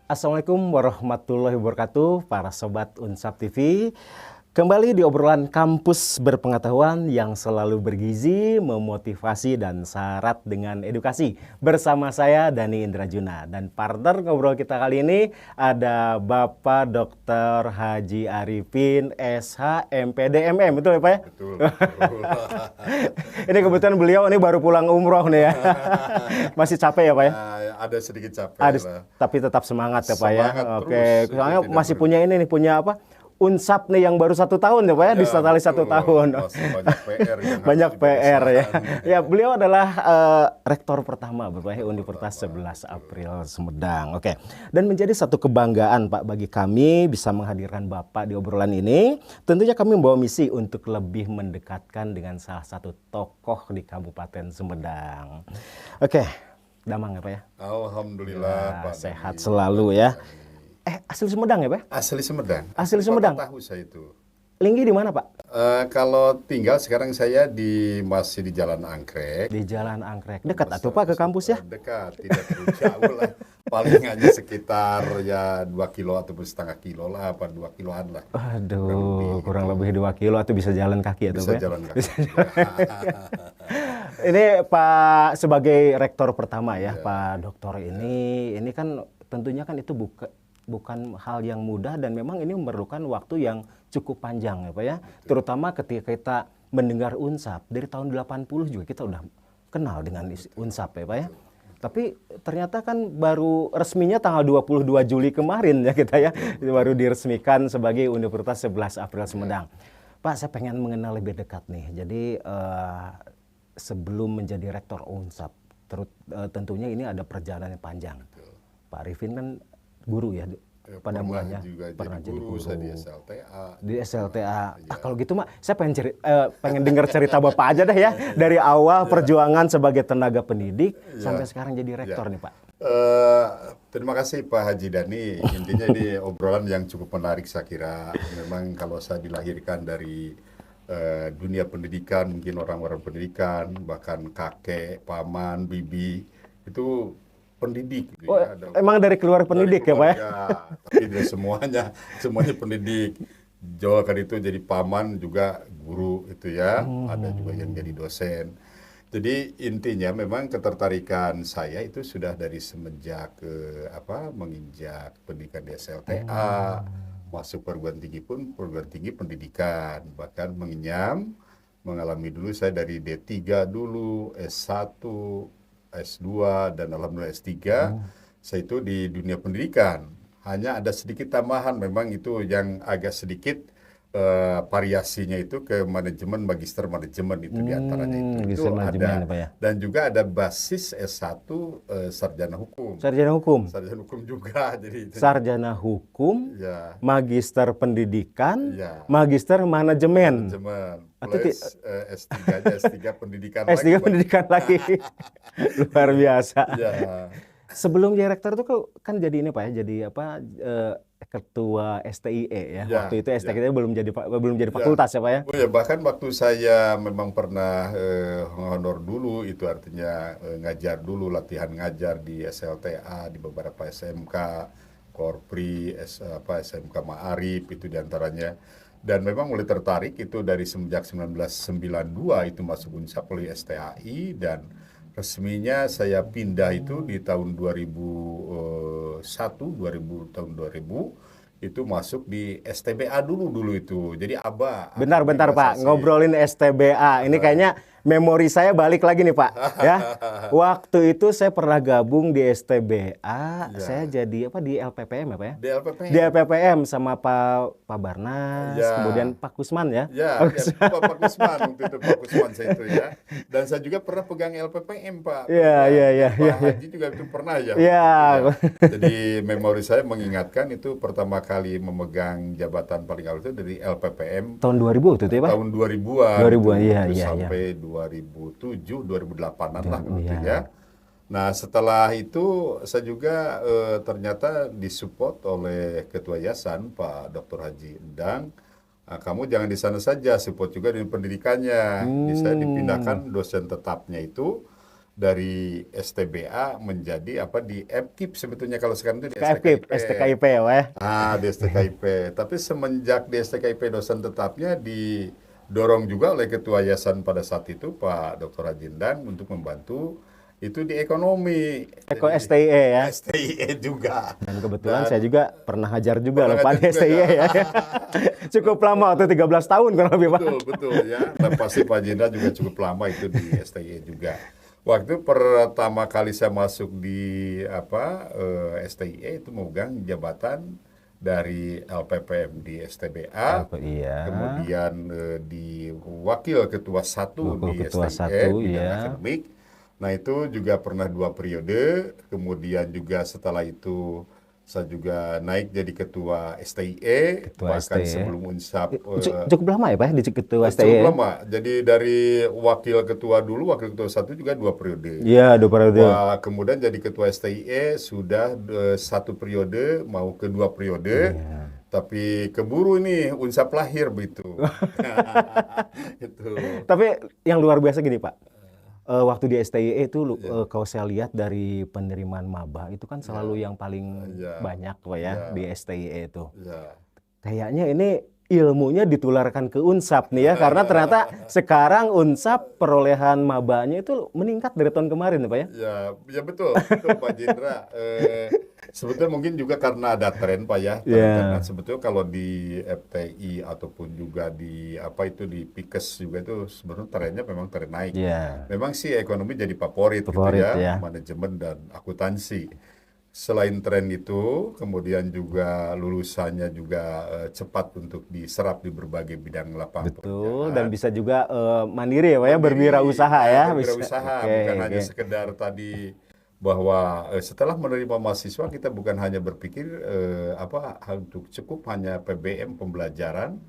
Assalamualaikum warahmatullahi wabarakatuh, para sobat Unsap TV. Kembali di obrolan kampus berpengetahuan yang selalu bergizi, memotivasi, dan syarat dengan edukasi. Bersama saya Dani Indrajuna, dan partner ngobrol kita kali ini ada Bapak Dr. Haji Arifin SH MPD MM, betul ya Pak ya? Betul. Ini kebetulan beliau ini baru pulang umroh nih ya. Masih capek ya Pak ya? Ada sedikit capek Ada, lah. tapi tetap semangat ya Pak ya. Semangat Oke, terus, soalnya tidak masih berhenti. punya ini nih, punya apa? Unsap nih yang baru 1 tahun ya Pak ya, di Statali 1 betul. tahun. Masih banyak PR yang Banyak harus PR ya. dibereskan. Ya, beliau adalah rektor pertama Bapak ya, Universitas 11 April Sumedang. Oke. Dan menjadi satu kebanggaan Pak bagi kami bisa menghadirkan Bapak di obrolan ini. Tentunya kami membawa misi untuk lebih mendekatkan dengan salah satu tokoh di Kabupaten Sumedang. Oke. Damang ya Pak ya. Alhamdulillah Pak. Sehat Dani. selalu ya. Asli Sumedang ya Pak? Asli Sumedang. Asli Sumedang. Tahu saya itu. Linggi di mana Pak? Kalau tinggal sekarang saya masih di Jalan Anggrek. Di Jalan Anggrek. Dekat atuh Pak ke kampus ya? Dekat, tidak terlalu jauh lah. Paling hanya sekitar ya 2 kilo atau setengah kilo lah, apa 2 kiloan lah. Aduh, kurang lebih 2 kilo atau bisa jalan kaki atau Bisa Pak ya? jalan kaki. Ini Pak sebagai rektor pertama ya, Pak Doktor ini kan tentunya kan itu bukan hal yang mudah dan memang ini memerlukan waktu yang cukup panjang ya Pak ya. Terutama ketika kita mendengar Unsap dari tahun 80 juga kita udah kenal dengan Unsap ya Pak ya. Tapi ternyata kan baru resminya tanggal 22 Juli kemarin ya kita ya, baru diresmikan sebagai Universitas 11 April Sumedang. Pak, saya pengen mengenal lebih dekat nih. Jadi sebelum menjadi rektor Unsap, tentunya ini ada perjalanan yang panjang. Pak Arifin kan guru ya pada mulanya pernah jadi guru. Saya di SLTA. Di SLTA. Kalau gitu Mak, saya pengen dengar cerita Bapak aja dah ya dari awal perjuangan sebagai tenaga pendidik sampai sekarang jadi rektor nih Pak. Terima kasih Pak Haji Dani. Intinya ini obrolan yang cukup menarik saya kira. Memang kalau saya dilahirkan dari dunia pendidikan, mungkin orang-orang pendidikan, bahkan kakek, paman, bibi itu pendidik. Gitu Oh, ya. emang dari keluarga pendidik ya Pak ya? Tapi tidak semuanya pendidik. Jawa kan itu jadi paman juga guru itu ya. Ada juga yang jadi dosen. Jadi intinya memang ketertarikan saya itu sudah dari semenjak menginjak pendidikan di SLTA, masuk perguruan tinggi pun perguruan tinggi pendidikan, bahkan mengalami dulu saya dari D3 dulu, S1, S2 dan alhamdulillah S3. Saya itu di dunia pendidikan. Hanya ada sedikit tambahan memang itu yang agak sedikit variasinya itu ke manajemen, magister manajemen itu diantaranya itu ada. Pak ya? Dan juga ada basis S1 sarjana hukum. Sarjana hukum. Sarjana hukum juga jadi itu. Sarjana hukum, Ya. magister pendidikan, Ya. magister manajemen. Manajemen Atau plus S3-nya S3 pendidikan S3 lagi. pendidikan lagi. Luar biasa. Ya. Sebelum jadi rektor itu kan jadi ini Pak ya, jadi ketua STIE ya. Ya, Waktu itu STIE ya. kita belum jadi fakultas ya Pak ya. Oh ya, bahkan waktu saya memang pernah honor dulu, itu artinya ngajar dulu, latihan ngajar di SLTA, di beberapa SMK, Korpri, SMK Ma'arif itu diantaranya. Dan memang mulai tertarik itu dari semenjak 1992 itu masuk Unsap oleh STAI, dan resminya saya pindah itu di tahun 2000 itu masuk di STBA dulu itu. Jadi Bentar Pak, ngobrolin STBA. Ini kayaknya memori saya balik lagi nih Pak. Ya, waktu itu saya pernah gabung di STBA. Saya jadi di LPPM ya Pak ya? Di LPPM. Di LPPM sama Pak Barnas, kemudian Pak Kusman ya? Pak Kusman, waktu itu Pak Kusman saya itu ya. Dan saya juga pernah pegang LPPM Pak. Iya. Pak Haji juga itu pernah ya. Iya. Jadi memori saya mengingatkan itu pertama kali memegang jabatan paling awal itu dari LPPM. Tahun 2000 waktu itu ya Pak? Tahun 2000-an. 2000-an, iya. Sampai 2007, 2008-an lah gitu ya. Nah setelah itu saya juga ternyata disupport oleh Ketua Yayasan Pak Dr. Haji Endang. Nah, kamu jangan di sana saja, support juga dengan pendidikannya. Saya dipindahkan dosen tetapnya itu dari STBA menjadi apa di FKIP sebetulnya kalau sekarang itu di KFKIP, STKIP. STKIP ya, Pak ya. Di STKIP. Tapi semenjak di STKIP dosen tetapnya didorong juga oleh Ketua Yayasan pada saat itu Pak Dr. Rajindang untuk membantu itu di ekonomi. Eko Jadi, STIE ya. STIE juga. Dan kebetulan saya juga pernah ngajar juga Pernah loh Pak di ngajar juga, STIE ya. Cukup lama, waktu 13 tahun kurang lebih Pak. Betul ya. Dan pasti Pak Jendra juga cukup lama itu di STIE juga. Waktu pertama kali saya masuk di STIE itu memegang jabatan dari LPPM di STBA, Iya. kemudian di wakil ketua 1 Wakil di ketua STIE 1, bidang ya. akademik. Nah itu juga pernah 2 periode, kemudian juga setelah itu saya juga naik jadi ketua STIE, Ketua bahkan STIE. sebelum Unsap Cukup lama ya Pak di ketua STIE. cukup lama. Jadi dari wakil ketua dulu, wakil ketua 1 juga 2 periode. Iya, 2 periode. Wah, kemudian jadi ketua STIE sudah 1 periode, mau ke 2 periode. Iya. Tapi keburu ini Unsap lahir begitu. Itu. Tapi yang luar biasa gini Pak. Waktu di STIE itu kalau saya lihat dari penerimaan maba itu kan selalu yang paling banyak Pak ya di STIE itu. Ya. Kayaknya ini ilmunya ditularkan ke Unsap nih ya, karena ternyata sekarang Unsap perolehan mabanya itu meningkat dari tahun kemarin ya Pak ya. Ya betul Pak Jendra. Sebetulnya mungkin juga karena ada tren Pak ya. Karena sebetulnya kalau di FTI ataupun juga di di Pikes juga itu sebenarnya trennya memang tren naik. Memang sih ekonomi jadi favorit gitu ya, manajemen dan akuntansi. Selain tren itu, kemudian juga lulusannya juga cepat untuk diserap di berbagai bidang lapangan pekerjaan. Dan bisa juga mandiri ya Pak ya, berwirausaha ya. Berwirausaha, bukan hanya sekedar tadi bahwa setelah menerima mahasiswa kita bukan hanya berpikir untuk cukup hanya PBM pembelajaran,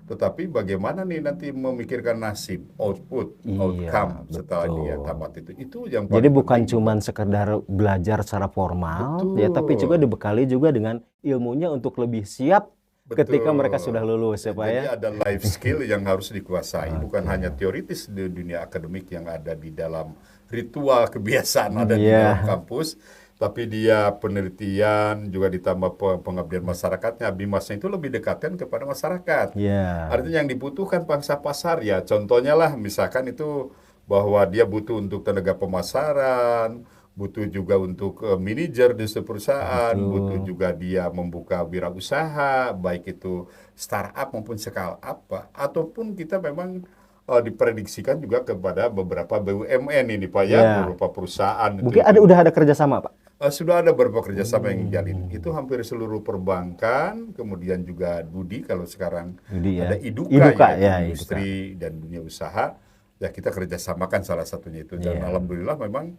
tetapi bagaimana nih nanti memikirkan nasib, output, outcome setelah dia tamat itu yang paling jadi bukan penting. cuman sekedar belajar secara formal ya, tapi juga dibekali juga dengan ilmunya untuk lebih siap ketika mereka sudah lulus ya Pak ya. Jadi ada life skill yang harus dikuasai, bukan hanya teoritis di dunia akademik yang ada di dalam ritual kebiasaan ada di dalam kampus, tapi dia penelitian juga ditambah pengabdian masyarakatnya. Bimasnya itu lebih dekatkan kepada masyarakat. Artinya yang dibutuhkan pangsa pasar ya, contohnya lah misalkan itu bahwa dia butuh untuk tenaga pemasaran, butuh juga untuk manajer di perusahaan, butuh juga dia membuka wirausaha, baik itu startup maupun scale up, ataupun kita memang diprediksikan juga kepada beberapa BUMN ini Pak ya, beberapa perusahaan. Mungkin udah ada kerjasama Pak? Sudah ada beberapa kerjasama yang dijalin. Itu hampir seluruh perbankan, kemudian juga Budi kalau sekarang ada Iduka ya, industri dan dunia usaha. Ya kita kerjasamakan salah satunya itu. Dan alhamdulillah memang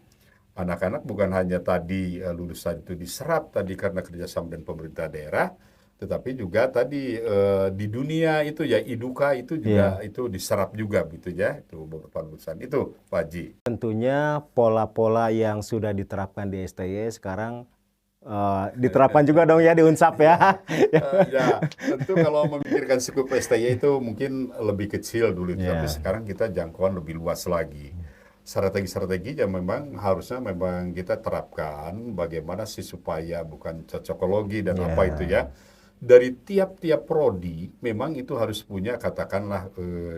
anak-anak bukan hanya tadi lulusan itu diserap tadi karena kerjasama dan pemerintah daerah, tetapi juga tadi di dunia itu ya Iduka itu juga itu diserap juga gitu ya, itu beberapa lulusan itu Pak Haji. Tentunya pola-pola yang sudah diterapkan di STIE sekarang diterapkan juga dong ya di Unsap ya. Ya tentu kalau memikirkan skup STIE itu mungkin lebih kecil dulu, tapi sekarang kita jangkauan lebih luas lagi. Strategi-strategi yang memang harusnya memang kita terapkan bagaimana sih supaya bukan cocokologi dan apa itu ya. Dari tiap-tiap prodi memang itu harus punya katakanlah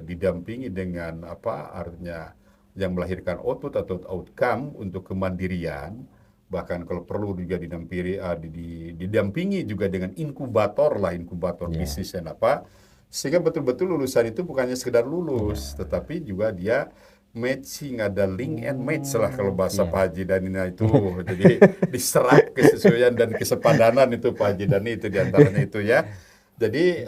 didampingi dengan artinya yang melahirkan output atau outcome untuk kemandirian, bahkan kalau perlu juga didampingi juga dengan inkubator bisnis dan sehingga betul-betul lulusan itu bukannya sekedar lulus, tetapi juga dia matching, ada link and match lah kalau bahasa Pak Haji Danina itu. Jadi diserap kesesuaian dan kesepadanan itu Pak Haji Dani itu diantaranya itu ya. Jadi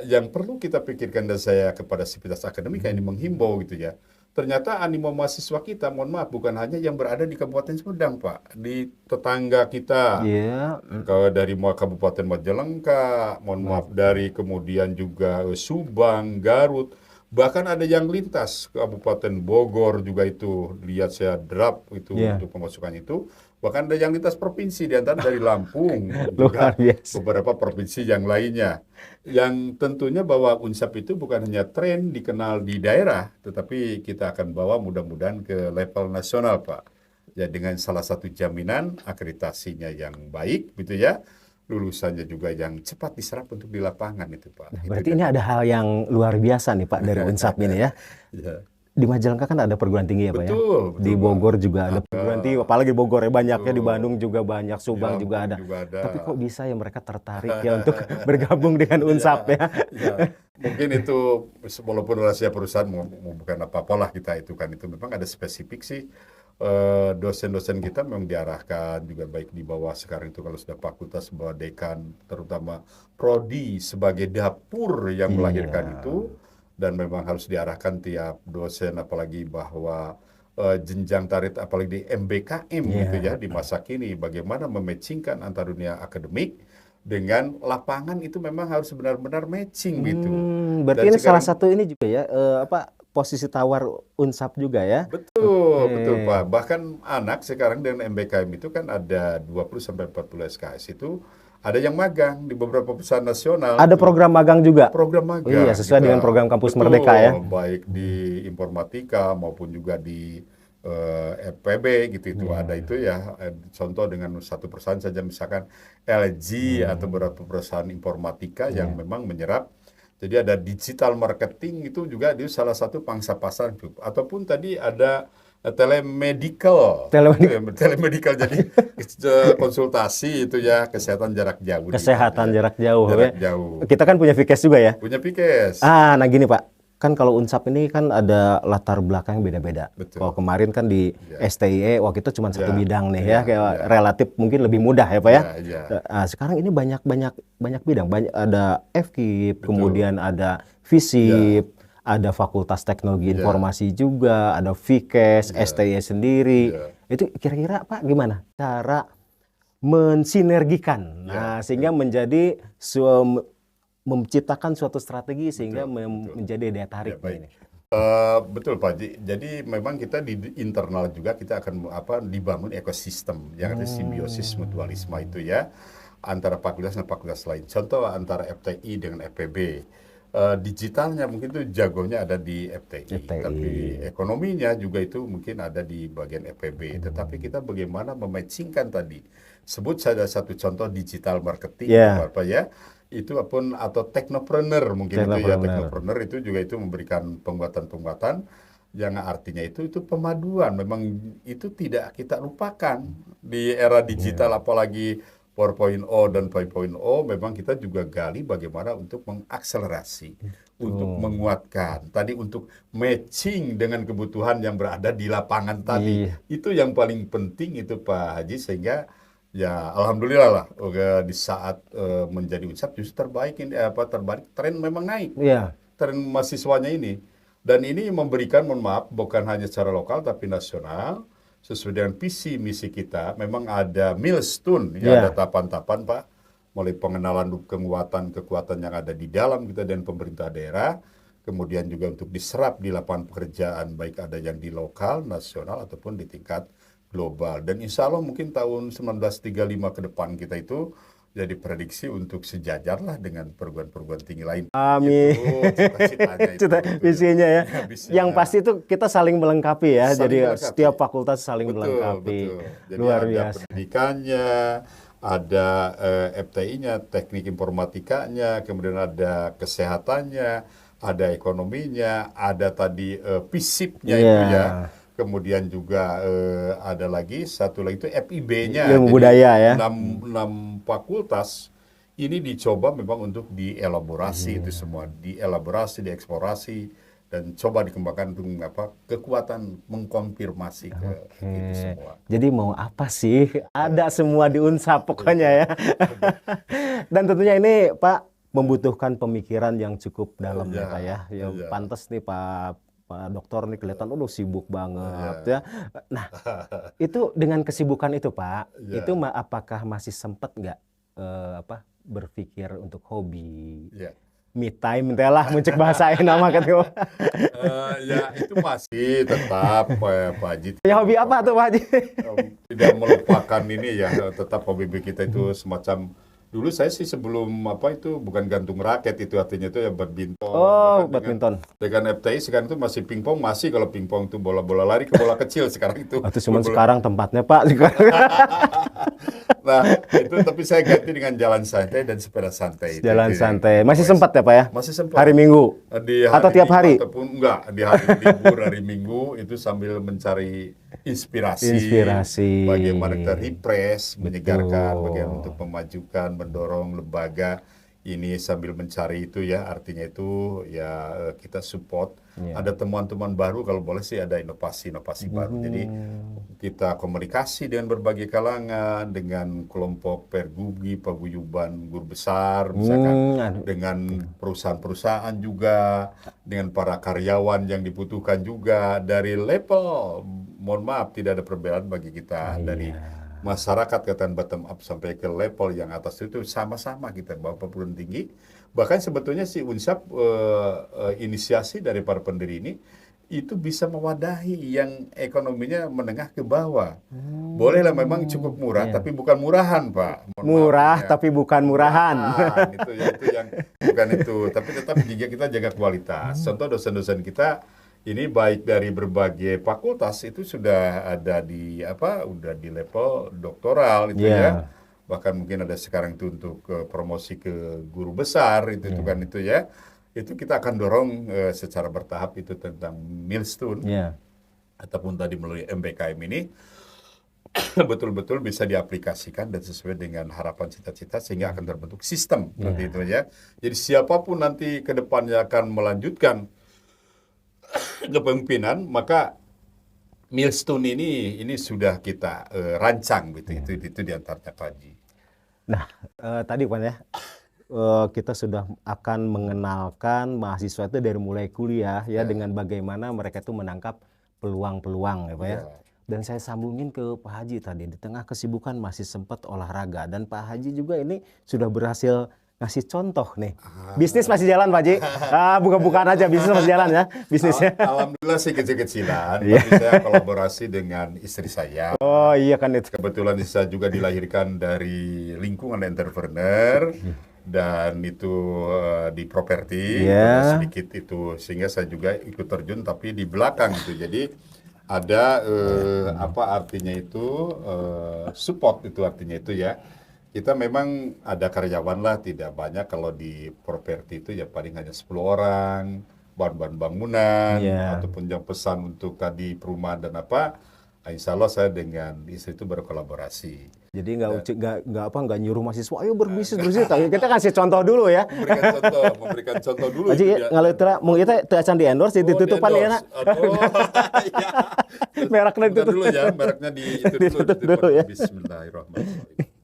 yang perlu kita pikirkan dan saya kepada sivitas akademika ini menghimbau gitu ya. Ternyata animo mahasiswa kita, mohon maaf, bukan hanya yang berada di Kabupaten Sumedang Pak, di tetangga kita. Dari Kabupaten Majalengka, mohon maaf, dari kemudian juga Subang, Garut. Bahkan ada yang lintas ke Kabupaten Bogor juga itu, lihat saya draft itu untuk pemasukan itu. Bahkan ada yang lintas provinsi, di antara dari Lampung, Luar juga biasa. beberapa provinsi yang lainnya. Yang tentunya bahwa Unsap itu bukan hanya tren dikenal di daerah, tetapi kita akan bawa mudah-mudahan ke level nasional, Pak. Ya, dengan salah satu jaminan akreditasinya yang baik, gitu ya. Lulusannya juga yang cepat diserap untuk di lapangan itu, Pak. Nah, Itu berarti dia, ini Pak. ada hal yang luar biasa nih Pak dari Unsap ini ya. Ya. Di Majalengka kan ada perguruan tinggi ya Pak ya. Betul, Di betul, Pak. Bogor juga ada perguruan tinggi, apalagi Bogor ya banyaknya, di Betul. Bandung juga banyak, Di Subang juga Lampung ada. juga ada. Tapi kok bisa ya mereka tertarik ya untuk bergabung dengan Iya, Unsap ya? iya. Mungkin itu walaupun rahasia perusahaan mau bukan apa-apalah kita itu kan itu memang ada spesifik sih. Dosen-dosen kita memang diarahkan juga baik di bawah sekarang itu kalau sudah fakultas bawah dekan terutama prodi sebagai dapur yang melahirkan Iya, itu dan memang harus diarahkan tiap dosen apalagi bahwa jenjang tarif apalagi di MBKM gitu iya. ya di masa kini bagaimana mematchingkan antara dunia akademik dengan lapangan itu memang harus benar-benar matching gitu. Berarti Dan ini salah sekarang satu ini juga ya, apa posisi tawar Unsap juga ya? betul, betul Pak. Oke. Bahkan anak sekarang dengan MBKM itu kan ada 20 sampai 40 SKS itu ada yang magang di beberapa perusahaan nasional Ada tuh. program magang juga. Program Oh iya, magang sesuai dengan kita program Kampus Merdeka ya. betul baik di informatika maupun juga di FPB gitu itu ada Iya. itu ya contoh dengan satu perusahaan saja misalkan LG atau beberapa perusahaan informatika yang Iya. memang menyerap jadi ada digital marketing itu juga dia salah satu pangsa pasar ataupun tadi ada telemedical Telemedicine, telemedical jadi konsultasi itu ya kesehatan jarak jauh di mana kesehatan ya jarak jauh ya. jarak jauh Kita kan punya Vikes juga ya. punya Pikes Nah gini Pak, kan kalau Unsap ini kan ada latar belakang yang beda-beda. Kalau betul kemarin kan di ya STIE, waktu itu cuma satu ya bidang nih ya, ya kayak ya relatif mungkin lebih mudah ya Pak ya. ya ya Nah, sekarang ini banyak banyak banyak bidang, banyak ada FKIP, betul kemudian ada ya FISIP, ada Fakultas Teknologi ya Informasi juga, ada Vikes, ya STIE sendiri. ya Itu kira-kira Pak gimana cara mensinergikan? ya Nah, sehingga ya menjadi menciptakan suatu strategi sehingga betul betul menjadi daya ya tariknya baik. ini. Betul Pak jadi memang kita di internal juga kita akan apa dibangun ekosistem yang ada simbiosis mutualisme itu ya antara fakultas dan fakultas lain. Contoh antara FTI dengan FPB. Digitalnya mungkin itu jagonya ada di FTI, tapi FTI. ekonominya juga itu mungkin ada di bagian FPB. Tetapi kita bagaimana mematchingkan tadi. Sebut saja satu contoh digital marketing Ya, apa ya. Itu pun atau technopreneur mungkin itu ya teknopreneur. technopreneur itu juga itu memberikan penguatan-penguatan yang artinya itu pemaduan memang itu tidak kita lupakan di era Ya. digital apalagi 4.0 dan 5.0 memang kita juga gali bagaimana untuk mengakselerasi untuk Tuh. menguatkan tadi untuk matching dengan kebutuhan yang berada di lapangan tadi Iya. itu yang paling penting itu Pak Haji sehingga ya, alhamdulillah lah di saat menjadi Unsap justru terbalik ini terbalik tren memang naik Iya. tren mahasiswanya ini dan ini memberikan mohon maaf bukan hanya secara lokal tapi nasional sesuai dengan visi misi kita memang ada milestone ya ada Iya. tahapan-tahapan Pak mulai pengenalan kekuatan yang ada di dalam kita dan pemerintah daerah kemudian juga untuk diserap di lapangan pekerjaan baik ada yang di lokal nasional ataupun di tingkat global. Dan insya Allah mungkin tahun 1935 ke depan kita itu jadi prediksi untuk sejajar lah dengan perguruan-perguruan tinggi lain. Amin. Itu cita-citanya itu. Cita Gitu ya. visinya ya. Ya, visinya. Yang pasti itu kita saling melengkapi ya. Saling Jadi melengkapi. setiap fakultas saling Betul, melengkapi. betul. Jadi Luar ada biasa. pendidikannya, ada FTI-nya, teknik informatikanya, kemudian ada kesehatannya, ada ekonominya, ada tadi FISIP-nya itu Iya. ya. Kemudian juga ada lagi satu lagi itu FIB-nya. Ilmu Jadi budaya ya. enam fakultas ini dicoba memang untuk dielaborasi itu semua, dielaborasi, dieksplorasi dan coba dikembangkan untuk apa kekuatan mengkonfirmasi ke itu semua. Jadi mau apa sih? Ada semua di Unsap pokoknya ya. Dan tentunya ini Pak membutuhkan pemikiran yang cukup dalam ya Ya, Pak ya. Ya ya, pantas nih Pak Dokter nih kelihatan udah sibuk banget ya, ya. Nah, itu dengan kesibukan itu Pak, itu ya, apakah masih sempat nggak berpikir untuk hobi? ya. me time teh lah muncul bahasa nama kan tuh. Ya itu masih tetap Pak Haji Ya hobi apa tuh Pak Haji? tidak melupakan ini ya, tetap hobi kita itu semacam dulu saya sih sebelum apa itu bukan gantung raket, itu artinya itu ya badminton. Oh, Bahkan badminton. dengan FTI sekarang itu masih pingpong, masih kalau pingpong itu bola-bola lari ke bola kecil sekarang itu. Atau cuma sekarang tempatnya Pak sekarang. Nah, itu tapi saya ganti dengan jalan santai dan sepeda santai. Jalan Itu santai. Masih sempat ya Pak ya? Masih sempat. Hari Minggu? Atau tiap Minggu hari? Ataupun enggak, di hari libur, hari Minggu itu sambil mencari inspirasi. Bagaimana kita refresh, menyegarkan, bagaimana untuk memajukan, mendorong lembaga ini sambil mencari itu ya, artinya itu ya kita support. Ada temuan-temuan baru, kalau boleh sih ada inovasi-inovasi baru. Jadi kita komunikasi dengan berbagai kalangan, dengan kelompok pergugi, paguyuban guru besar, misalkan dengan perusahaan-perusahaan juga, dengan para karyawan yang dibutuhkan juga dari level, mohon maaf tidak ada perbedaan bagi kita dari masyarakat katakan bottom up sampai ke level yang atas itu sama-sama kita bawa perguruan tinggi. Bahkan sebetulnya si Unsap inisiasi dari para pendiri ini itu bisa mewadahi yang ekonominya menengah ke bawah. Bolehlah memang cukup murah, tapi bukan murahan Pak. Mohon Murah maaf, ya. tapi bukan murahan. Itu yang bukan itu. Tapi tetap juga kita jaga kualitas. Contoh dosen-dosen kita ini baik dari berbagai fakultas itu sudah ada di udah di level doktoral itu ya. Bahkan mungkin ada sekarang itu untuk promosi ke guru besar itu kan itu ya. Itu kita akan dorong secara bertahap itu tentang milestone ataupun tadi melalui MBKM ini betul-betul bisa diaplikasikan dan sesuai dengan harapan cita-cita sehingga akan terbentuk sistem seperti itu ya. Jadi siapapun nanti ke depannya akan melanjutkan kepemimpinan, maka milestone ini sudah kita rancang gitu. Itu di antaranya Pak Haji. Nah, tadi Pak ya, kita sudah akan mengenalkan mahasiswa itu dari mulai kuliah ya dengan bagaimana mereka itu menangkap peluang-peluang ya Pak ya. Dan saya sambungin ke Pak Haji tadi, di tengah kesibukan masih sempat olahraga, dan Pak Haji juga ini sudah berhasil ngasih contoh nih. Bisnis masih jalan Pak Haji. Buka-bukaan aja, bisnis masih jalan ya bisnisnya. Alhamdulillah sih kecil-kecilan, tapi saya kolaborasi dengan istri saya. Oh iya kan itu. Kebetulan saya juga dilahirkan dari lingkungan entrepreneur dan itu di properti sedikit itu, sehingga saya juga ikut terjun tapi di belakang itu. Jadi ada apa artinya itu support itu artinya itu ya. Kita memang ada karyawan lah, tidak banyak. Kalau di properti itu ya paling hanya 10 orang, bahan-bahan bangunan, ataupun yang pesan untuk tadi perumahan dan apa. Insya Allah saya dengan istri itu berkolaborasi. Jadi nggak nyuruh mahasiswa, ayo berbisnis. Kita kasih contoh dulu ya. Memberikan contoh dulu. Aji kalau kita acan di endorse ditutupan ya nak. Mereknya ditutup dulu ya, mereknya ditutup dulu ya. Bismillahirrahmanirrahim.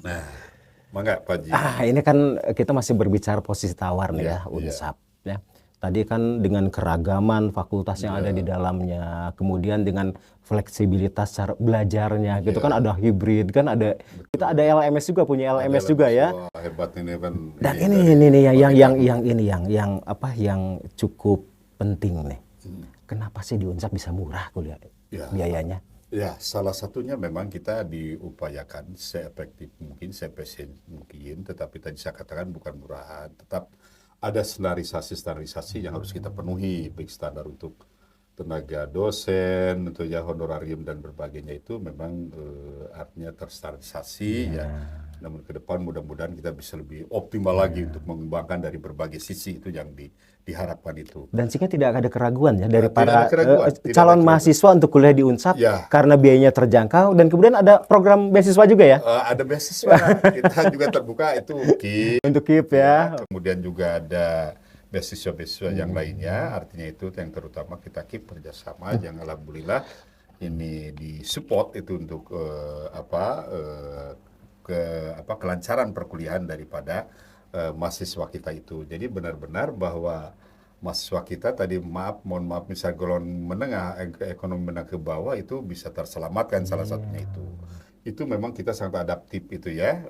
Nah, mangga Pak Haji. Ini kan kita masih berbicara posisi tawar nih ya, Unsap ya. Tadi kan dengan keragaman fakultas yang ada di dalamnya, kemudian dengan fleksibilitas cara belajarnya, gitu kan ada hibrid, kan ada kita ada LMS juga, punya LMS juga ya. Wah, hebat ini kan. Dan ini yang cukup penting nih. Kenapa sih di Unsap bisa murah kuliah biayanya? Ya, salah satunya memang kita diupayakan seefektif mungkin, seefisien mungkin, tetapi tadi saya katakan bukan murahan, tetap ada standarisasi yang harus kita penuhi, baik standar untuk tenaga dosen, untuk ya honorarium dan berbagai-nya itu memang artinya terstandarisasi ya. Namun ke depan mudah-mudahan kita bisa lebih optimal lagi untuk mengembangkan dari berbagai sisi itu yang diharapkan itu. Dan sehingga tidak ada keraguan ya dari para calon mahasiswa untuk kuliah di Unsap karena biayanya terjangkau, dan kemudian ada program beasiswa juga ya? Ada beasiswa, kita juga terbuka itu KIP. Untuk KIP ya. Kemudian juga ada beasiswa-beasiswa yang lainnya, artinya itu yang terutama kita KIP kerjasama yang alhamdulillah ini disupport itu untuk kelancaran perkuliahan daripada mahasiswa kita itu. Jadi benar-benar bahwa mahasiswa kita tadi mohon maaf misalnya golongan menengah, ekonomi menengah ke bawah itu bisa terselamatkan salah satunya itu. itu memang kita sangat adaptif itu ya.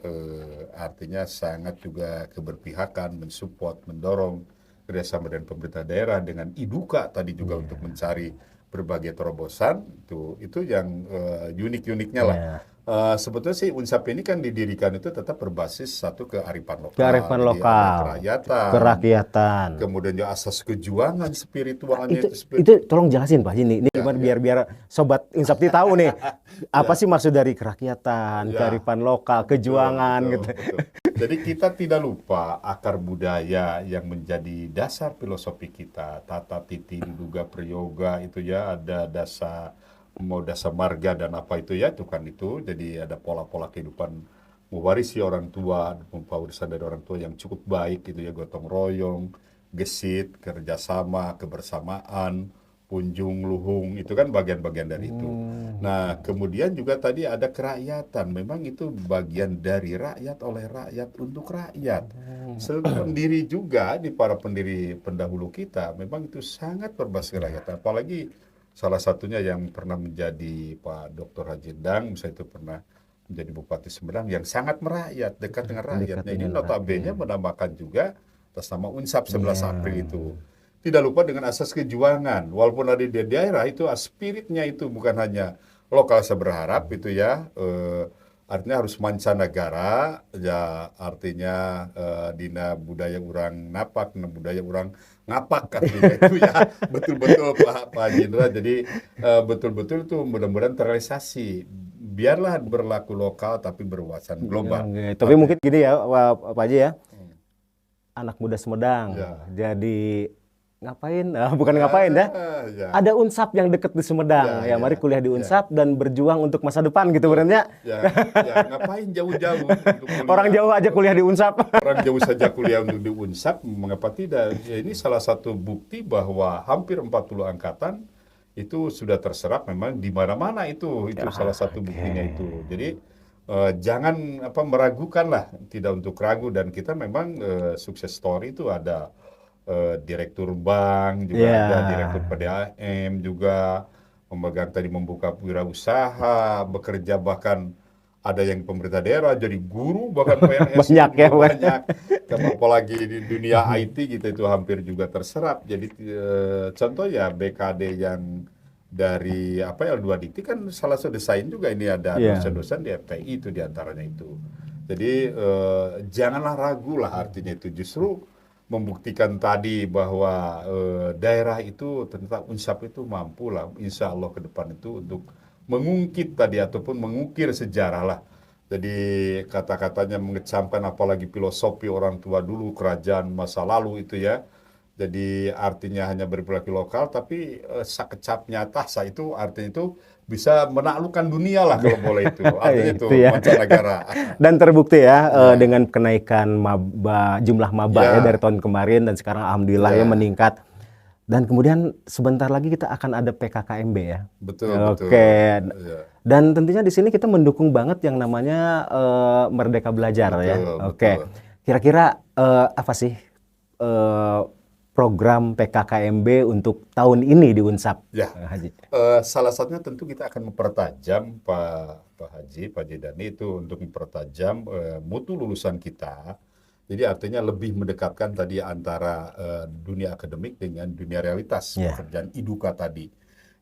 Artinya sangat juga keberpihakan, mensupport, mendorong kerjasama dengan pemerintah daerah dengan IDUKA tadi juga untuk mencari berbagai terobosan itu yang unik-uniknya lah. Ya. Sebetulnya sih Unsap ini kan didirikan itu tetap berbasis satu kearifan lokal, Kearifan jadi ada lokal, kerakyatan, kerakyatan. kemudian juga asas kejuangan spiritualnya Itu, itu itu tolong jelasin Pak ini Ya, gimana ya. biar Sobat Insafti tahu nih apa sih maksud dari kerakyatan, Ya. kearifan lokal, kejuangan Betul, gitu. betul. Jadi kita tidak lupa akar budaya yang menjadi dasar filosofi kita. Tata titi diduga prayoga itu ya, ada dasa marga dan apa itu ya, itu kan itu. Jadi ada pola-pola kehidupan mewarisi orang tua, warisan dari orang tua yang cukup baik gitu ya, gotong royong, gesit, kerjasama, kebersamaan, punjung luhung, itu kan bagian-bagian dari itu. Nah, kemudian juga tadi ada kerakyatan. Memang itu bagian dari rakyat oleh rakyat untuk rakyat. Pendiri juga di para pendiri pendahulu kita, memang itu sangat berbasis rakyat. Apalagi salah satunya yang pernah menjadi Pak Dr. Haji Endang, misalnya itu pernah menjadi Bupati Sumedang yang sangat merakyat, dekat dengan rakyat. Nah, ini dengan notabene menambahkan juga atas nama Unsap 11 April itu. Tidak lupa dengan asas kejuangan. Walaupun ada di daerah itu spiritnya itu bukan hanya lokal, saya berharap itu ya, artinya harus mancanegara, ya artinya dina budaya orang napak, dina budaya orang ngapak artinya itu ya, betul-betul Pak Jindra. Jadi betul-betul itu mudah-mudahan terrealisasi. Biarlah berlaku lokal tapi berwawasan global. Oke, tapi mungkin gini ya Pak Haji ya, anak muda Sumedang Ya. jadi ngapain? Bukan ngapain ya. Ya. Ada Unsap yang deket di Sumedang. Ya, Ya, mari ya, kuliah di Unsap dan berjuang untuk masa depan gitu benernya. Ya, ngapain jauh-jauh untuk kuliah? Orang jauh aja kuliah di Unsap. Orang jauh saja kuliah untuk di Unsap, mengapa tidak? Ya, ini salah satu bukti bahwa hampir 40 angkatan itu sudah terserap memang di mana-mana itu salah satu buktinya itu. Jadi jangan meragukan lah, tidak untuk ragu, dan kita memang sukses story itu ada direktur bank juga ada, direktur PDAM juga memegang tadi membuka wirausaha, bekerja, bahkan ada yang pemerintah daerah jadi guru, bahkan PNS Banyak ya, banyak. Apalagi di dunia IT gitu itu hampir juga terserap. Jadi contoh ya BKD yang dari L2 Dikti kan salah satu desain juga, ini ada dosen-dosen di FTI itu diantaranya itu. Jadi janganlah ragu lah, artinya itu justru membuktikan tadi bahwa daerah itu ternyata Unsap itu mampu lah, insya Allah ke depan itu untuk mengungkit tadi ataupun mengukir sejarah lah. Jadi kata-katanya mengecamkan apalagi filosofi orang tua dulu, kerajaan masa lalu itu ya. Jadi artinya hanya berperilaku lokal, tapi sakecap nyata itu artinya itu bisa menaklukkan dunia lah kalau boleh itu. Artinya itu ya. mancanegara. Dan terbukti ya, dengan kenaikan jumlah maba ya dari tahun kemarin dan sekarang alhamdulillah ya meningkat. Dan kemudian sebentar lagi kita akan ada PKKMB ya. Betul. Oke. Dan tentunya di sini kita mendukung banget yang namanya Merdeka Belajar ya. Oke. Kira-kira apa sih program PKKMB untuk tahun ini di Unsap, ya, Haji? Salah satunya tentu kita akan mempertajam Pak Haji, Pak Jedani itu untuk mempertajam mutu lulusan kita. Jadi artinya lebih mendekatkan tadi antara dunia akademik dengan dunia realitas pekerjaan IDUKA tadi.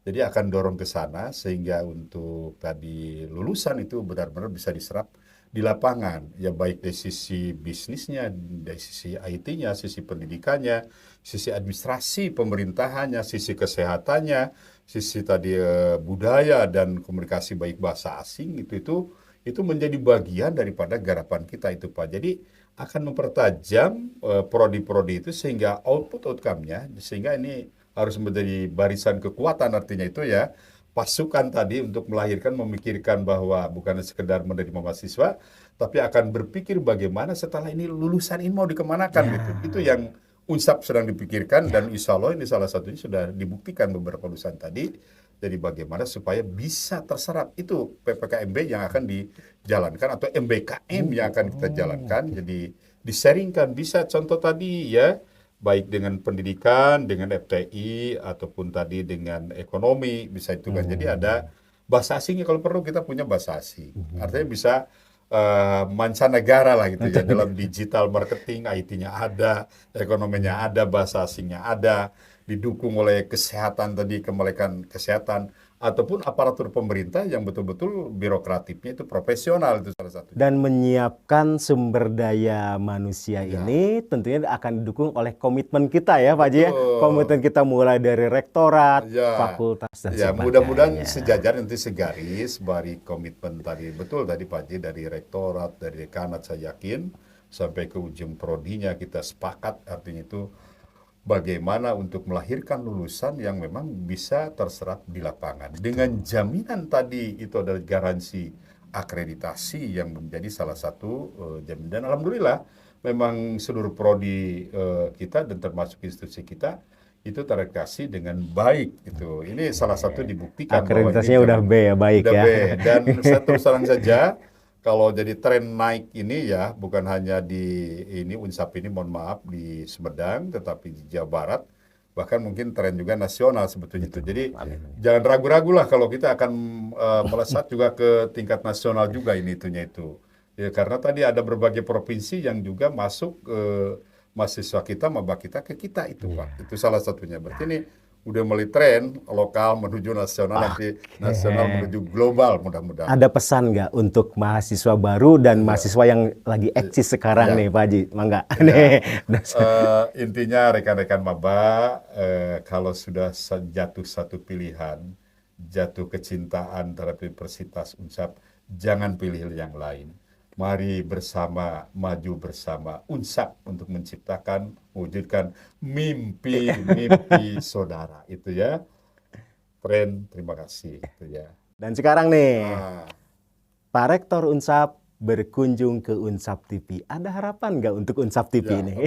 Jadi akan dorong ke sana sehingga untuk tadi lulusan itu benar-benar bisa diserap di lapangan, ya baik dari sisi bisnisnya, dari sisi IT-nya, sisi pendidikannya, sisi administrasi pemerintahannya, sisi kesehatannya, sisi tadi budaya dan komunikasi baik bahasa asing itu menjadi bagian daripada garapan kita itu Pak. Jadi akan mempertajam prodi-prodi itu sehingga outcome-nya, sehingga ini harus menjadi barisan kekuatan artinya itu ya. Pasukan tadi untuk melahirkan, memikirkan bahwa bukan sekedar menerima mahasiswa, tapi akan berpikir bagaimana setelah ini lulusan ini mau dikemanakan gitu. Itu yang Unsap sedang dipikirkan dan insya Allah ini salah satunya sudah dibuktikan beberapa lulusan tadi. Jadi bagaimana supaya bisa terserap itu PPKMB yang akan dijalankan atau MBKM yang akan kita jalankan. Jadi diseringkan bisa contoh tadi ya, baik dengan pendidikan, dengan FTI, ataupun tadi dengan ekonomi, bisa itu kan. Jadi ada bahasa asingnya kalau perlu kita punya bahasa asing. Artinya bisa mancanegara lah gitu ya, dalam digital marketing, IT-nya ada, ekonominya ada, bahasa asingnya ada, didukung oleh kesehatan tadi, kemelekan kesehatan, ataupun aparatur pemerintah yang betul-betul birokratiknya itu profesional, itu salah satunya. Dan menyiapkan sumber daya manusia Ya. ini tentunya akan didukung oleh komitmen kita ya Pak Haji ya. Betul. Komitmen kita mulai dari rektorat, Ya. fakultas dan Ya, sebagainya. mudah-mudahan sejajar nanti segaris bari komitmen tadi. Betul tadi Pak Haji, dari rektorat, dari dekanat saya yakin sampai ke ujung prodinya kita sepakat, artinya itu bagaimana untuk melahirkan lulusan yang memang bisa terserap di lapangan. Dengan jaminan tadi itu adalah garansi akreditasi yang menjadi salah satu jaminan. Dan alhamdulillah memang seluruh prodi kita dan termasuk institusi kita itu terakreditasi dengan baik itu. Ini salah satu dibuktikan bahwa Akreditasinya udah B ya, baik udah ya. B. Dan saya terus terang saja, kalau jadi tren naik ini ya, bukan hanya di ini Unsap ini, mohon maaf, di Sumedang, tetapi di Jawa Barat, bahkan mungkin tren juga nasional sebetulnya itu. Jadi jangan ragu-ragu lah kalau kita akan melesat juga ke tingkat nasional juga ini itunya itu. Ya, karena tadi ada berbagai provinsi yang juga masuk mahasiswa kita, maba kita ke kita itu Pak. Itu salah satunya. Berarti ini udah mulai tren lokal menuju nasional, nanti nasional menuju global mudah-mudahan. Ada pesan nggak untuk mahasiswa baru dan mahasiswa yang lagi eksis sekarang nih Pak Haji? Mangga. Nih. Intinya rekan-rekan maba, kalau sudah jatuh satu pilihan, jatuh kecintaan terhadap Universitas Unsap, jangan pilih yang lain. Mari bersama, maju bersama Unsap untuk menciptakan, mewujudkan mimpi-mimpi saudara. Itu ya. Friend, terima kasih. Itu ya. Dan sekarang nih, Nah, Pak Rektor Unsap berkunjung ke Unsap TV. Ada harapan nggak untuk Unsap TV ini?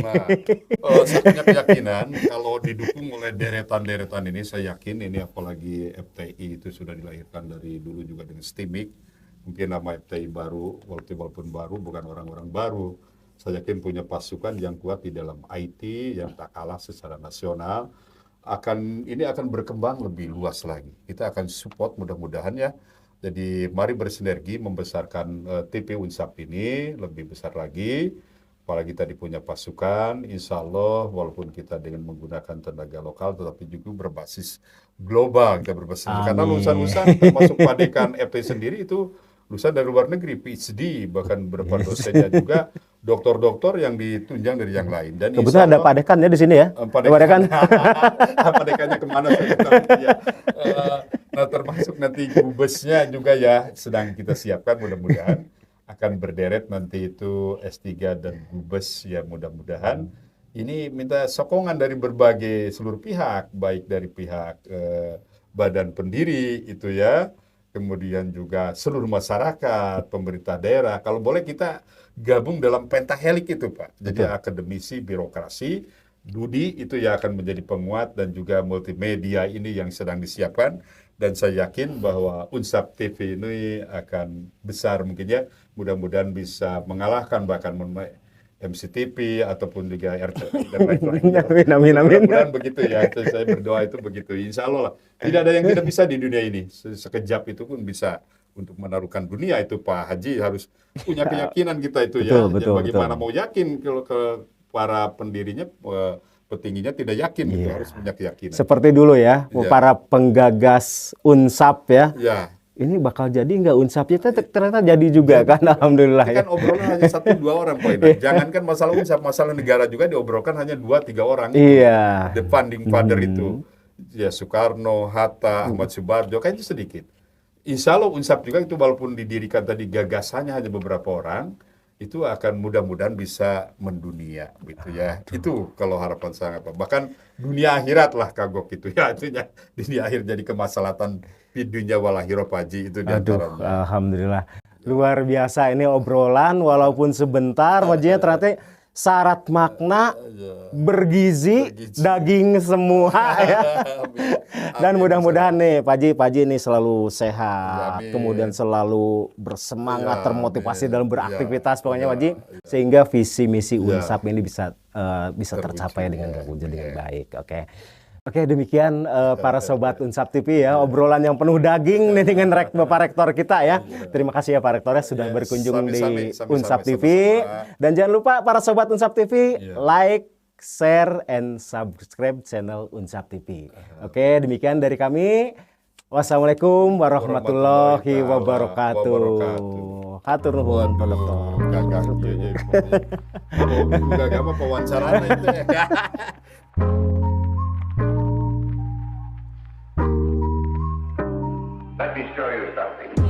saya punya keyakinan kalau didukung oleh deretan-deretan ini, saya yakin ini apalagi FTI itu sudah dilahirkan dari dulu juga dengan STIMIK. Mungkin nama FTI baru, walaupun baru, bukan orang-orang baru. Saya yakin punya pasukan yang kuat di dalam IT, yang tak kalah secara nasional. Ini akan berkembang lebih luas lagi. Kita akan support mudah-mudahan ya. Jadi mari bersinergi membesarkan TP Unsap ini lebih besar lagi. Apalagi tadi punya pasukan, insya Allah walaupun kita dengan menggunakan tenaga lokal, tetapi juga berbasis global. Kita berbasis karena lulusan-lulusan termasuk Pak Dekan FTI sendiri itu lulusan dari luar negeri, PhD, bahkan beberapa dosennya juga doktor-doktor yang ditunjang dari yang lain. Dan Kebetulan ada Pak Dekan ya di sini ya. Pak Dekan. Pak Dekannya kemana saya tahu ya. Nah, termasuk nanti gubesnya juga ya sedang kita siapkan, mudah-mudahan akan berderet nanti itu S3 dan gubes ya, mudah-mudahan. Ini minta sokongan dari berbagai seluruh pihak, baik dari pihak badan pendiri itu ya, kemudian juga seluruh masyarakat, pemerintah daerah. Kalau boleh kita gabung dalam pentahelik itu Pak. Jadi akademisi, birokrasi, Dudi itu ya akan menjadi penguat, dan juga multimedia ini yang sedang disiapkan. Dan saya yakin bahwa Unsap TV ini akan besar mungkin ya. Mudah-mudahan bisa mengalahkan bahkan MCTV ataupun juga RCTI dan lain-lain. Amin. Mudah-mudahan begitu ya. Saya berdoa itu begitu. Insya Allah lah. Tidak ada yang tidak bisa di dunia ini. Sekejap itu pun bisa untuk menaruhkan dunia itu Pak Haji. Harus punya keyakinan kita itu ya. Betul. Bagaimana mau yakin kalau ke para pendirinya, petingginya tidak yakin gitu, harus punya keyakinan. Seperti dulu ya, para penggagas Unsap ya. Ya. Ini bakal jadi nggak Unsapnya? Ternyata jadi juga kan, alhamdulillah Ini kan obrolan hanya 1-2 orang Pak. Jangankan masalah Unsap, masalah negara juga diobrolkan hanya 2-3 orang. Iya. The founding father itu, ya Soekarno, Hatta, Ahmad Subarjo, kan itu sedikit. Insya Allah Unsap juga itu walaupun didirikan tadi gagasannya hanya beberapa orang, itu akan mudah-mudahan bisa mendunia gitu ya. Itu kalau harapan saya Pak. Bahkan dunia akhirat lah kagok itu ya. Artinya dunia akhir jadi kemaslahatan di dunia wal akhirah Pak Haji itu diantaranya. Alhamdulillah. Luar biasa ini obrolan walaupun sebentar, wajahnya ternyata syarat makna, bergizi, daging semua ya. Dan mudah-mudahan nih Pak Haji ini selalu sehat, kemudian selalu bersemangat, termotivasi dalam beraktivitas pokoknya Pak Haji, sehingga visi misi Unsap ini bisa tercapai dengan baik. Oke. Oke, demikian para sobat Unsap TV ya, obrolan yang penuh daging nih dengan Bapak Rektor kita ya. Terima kasih ya Pak Rektor ya sudah berkunjung di Unsap TV. Dan jangan lupa para sobat Unsap TV, like, share, and subscribe channel Unsap TV. Oke, demikian dari kami. Wassalamualaikum warahmatullahi wabarakatuh. Hatur nuhun Pak Dokter. Gak apa pewawancaraan itu ya. Let me show you something.